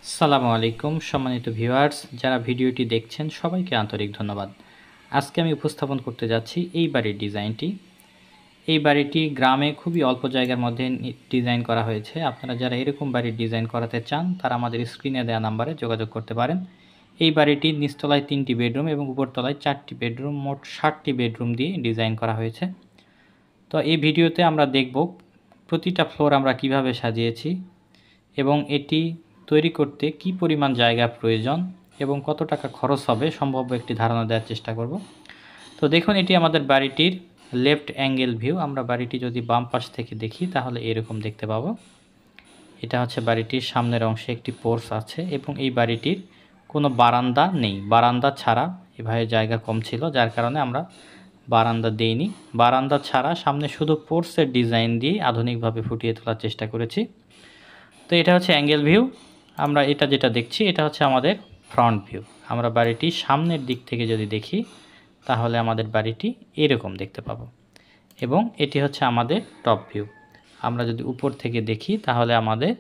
আসসালামু আলাইকুম সম্মানিত ভিউয়ার্স, যারা ভিডিওটি দেখছেন সবাইকে আন্তরিক ধন্যবাদ। আজকে আমি উপস্থাপন করতে যাচ্ছি এই বাড়ির ডিজাইনটি। এই বাড়িটি গ্রামে খুবই অল্প জায়গার মধ্যে ডিজাইন করা হয়েছে। আপনারা যারা এরকম বাড়ির ডিজাইন করাতে চান তারা আমাদের স্ক্রিনে দেওয়া নাম্বারে যোগাযোগ করতে পারেন। এই বাড়িটির নিচতলায় 3টি বেডরুম এবং উপরতলায় 4টি বেডরুম, মোট 60টি বেডরুম দিয়ে ডিজাইন করা হয়েছে। তো এই ভিডিওতে আমরা দেখব প্রতিটা ফ্লোর আমরা কিভাবে সাজিয়েছি এবং এটি তৈরি করতে কি পরিমাণ জায়গা প্রয়োজন এবং কত টাকা খরচ হবে সম্ভাব্য একটি ধারণা দেওয়ার চেষ্টা করব। তো দেখুন, এটি আমাদের বাড়িটির লেফট অ্যাঙ্গেল ভিউ। আমরা বাড়িটি যদি বাম পাশ থেকে দেখি তাহলে এরকম দেখতে পাবো। এটা হচ্ছে বাড়িটির সামনের অংশে একটি পোর্চ আছে এবং এই বাড়িটির কোনো বারান্দা নেই। বারান্দা ছাড়া এভাবে জায়গা কম ছিল, যার কারণে আমরা বারান্দা দেইনি। বারান্দা ছাড়া সামনে শুধু পোর্চের ডিজাইন দিয়ে আধুনিকভাবে ফুটিয়ে তোলার চেষ্টা করেছি। তো এটা হচ্ছে অ্যাঙ্গেল ভিউ। আমরা এটা যেটা দেখছি এটা হচ্ছে আমাদের ফ্রন্ট ভিউ। আমরা বাড়িটি সামনের দিক থেকে যদি দেখি তাহলে আমাদের বাড়িটি এরকম দেখতে পাবো এবং এটি হচ্ছে আমাদের টপ ভিউ। আমরা যদি উপর থেকে দেখি তাহলে আমাদের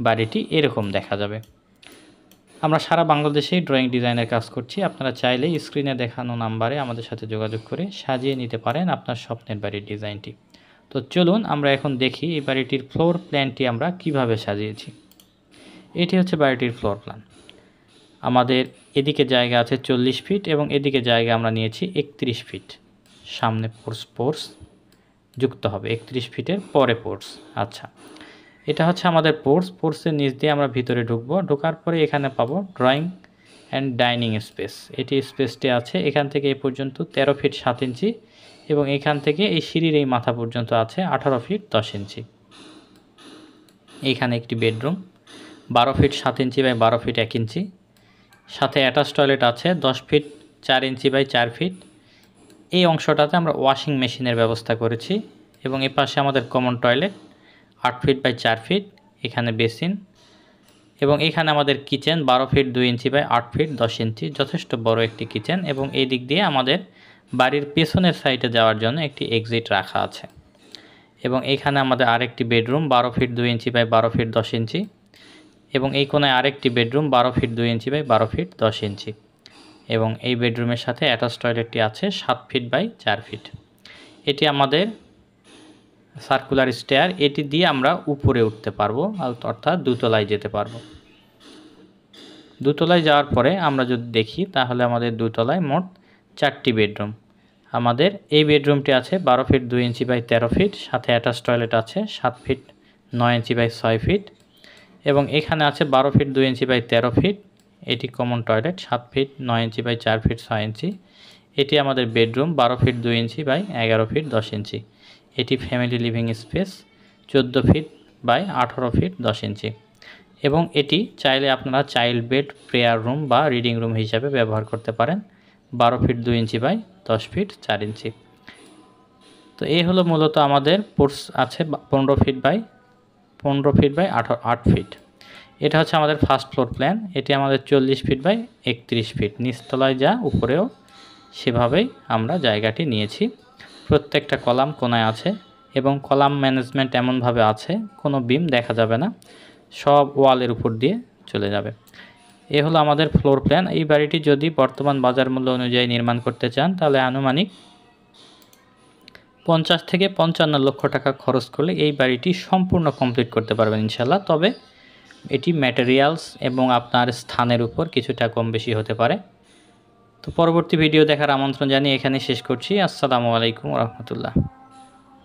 বাড়িটি এরকম দেখা যাবে। আমরা সারা বাংলাদেশেই ড্রয়িং ডিজাইনের কাজ করছি। আপনারা চাইলে স্ক্রিনে দেখানো নাম্বারে আমাদের সাথে যোগাযোগ করে সাজিয়ে নিতে পারেন আপনার স্বপ্নের বাড়ির ডিজাইনটি। তো চলুন আমরা এখন দেখি এই বাড়িটির ফ্লোর প্ল্যানটি আমরা কিভাবে সাজিয়েছি। এটি হচ্ছে বাড়িটির ফ্লোর প্ল্যান। আমাদের এদিকে জায়গা আছে 40 ফিট এবং এদিকে জায়গা আমরা নিয়েছি 31 ফিট। সামনে পোর্স যুক্ত হবে 31 ফিটের পরে পোর্স। আচ্ছা, এটা হচ্ছে আমাদের পোর্সের নিচ দিয়ে আমরা ভিতরে ঢুকবো। ঢোকার পরে এখানে পাবো ড্রয়িং অ্যান্ড ডাইনিং স্পেস। এটি স্পেসটি আছে এখান থেকে এই পর্যন্ত 13 ফিট 7 ইঞ্চি এবং এখান থেকে এই সিঁড়ির এই মাথা পর্যন্ত আছে 18 ফিট 10 ইঞ্চি। এইখানে একটি বেডরুম 12 ফিট 7 ইঞ্চি বাই 12 ফিট 1 ইঞ্চি। সাথে অ্যাটাচ টয়লেট আছে 10 ফিট 4 ইঞ্চি বাই 4 ফিট। এই অংশটাতে আমরা ওয়াশিং মেশিনের ব্যবস্থা করেছি এবং এই পাশে আমাদের common toilet 8 feet by 4 feet. এখানে বেসিন এবং এখানে আমাদের কিচেন 12 ফিট 2 ইঞ্চি বাই 8 ফিট 10 ইঞ্চি, যথেষ্ট বড় একটি কিচেন। এবং এই দিক দিয়ে আমাদের বাড়ির পেছনের সাইডে যাওয়ার জন্য একটি এক্সিট রাখা আছে। এবং এখানে আমাদের আরেকটি বেডরুম 12 ফিট 2 ইঞ্চি বাই 12 ফিট 10 ইঞ্চি এবং এই কোণায় আরেকটি বেডরুম 12 ফিট 2 ইঞ্চি বাই 12 ফিট 10 ইঞ্চি এবং এই বেডরুমের সাথে অ্যাটাচ টয়লেটটি আছে 7 ফিট বাই 4 ফিট। এটি আমাদের সার্কুলার স্টেয়ার। এটি দিয়ে আমরা উপরে উঠতে পারবো, অর্থাৎ দোতলায় যেতে পারবো। দোতলায় যাওয়ার পরে আমরা যদি দেখি তাহলে আমাদের দোতলায় মোট 4টি বেডরুম। আমাদের এই বেডরুমটি আছে 12 ফিট 2 ইঞ্চি বাই 13 ফিট, সাথে অ্যাটাচ টয়লেট আছে 7 ফিট 9 ইঞ্চি বাই 6 ফিট এবং এখানে আছে 12 ফিট 2 ইঞ্চি বাই 13 ফিট। এটি কমন টয়লেট 7 ফিট 9 ইঞ্চি বাই 4 ফিট 6 ইঞ্চি। এটি আমাদের বেডরুম 12 ফিট 2 ইঞ্চি বাই 11 ফিট 10 ইঞ্চি। এটি family living space 14 feet by 18 feet 10 ইঞ্চি এবং এটি চাইলে আপনারা চাইল্ড বেড, প্রেয়ার রুম বা রিডিং রুম হিসাবে ব্যবহার করতে পারেন। 12 ফিট 2 ইঞ্চি বাই 10 ফিট 4 ইঞ্চি। তো এই হলো মূলত আমাদের পোর্চ আছে 15 ফিট বাই 8 ফিট। এটা হচ্ছে আমাদের ফার্স্ট ফ্লোর প্ল্যান। এটি আমাদের 40 ফিট বাই 31 ফিট। নিচতলায় যা উপরেও সেভাবেই আমরা জায়গাটি নিয়েছি। প্রত্যেকটা কলাম কোণায় আছে এবং কলাম ম্যানেজমেন্ট এমনভাবে আছে কোনো বিম দেখা যাবে না, সব ওয়ালের উপর দিয়ে চলে যাবে। এ হলো আমাদের ফ্লোর প্ল্যান। এই বাড়িটি যদি বর্তমান বাজার মূল্য অনুযায়ী নির্মাণ করতে চান তাহলে আনুমানিক 50 থেকে 55 লক্ষ টাকা খরচ করলে এই বাড়িটি সম্পূর্ণ কমপ্লিট করতে পারবেন ইনশাল্লাহ। তবে এটি ম্যাটেরিয়ালস এবং আপনার স্থানের উপর কিছুটা কম বেশি হতে পারে। তো পরবর্তী ভিডিও দেখার আমন্ত্রণ জানিয়ে এখানে শেষ করছি। আসসালামু আলাইকুম ওয়া রাহমাতুল্লাহ।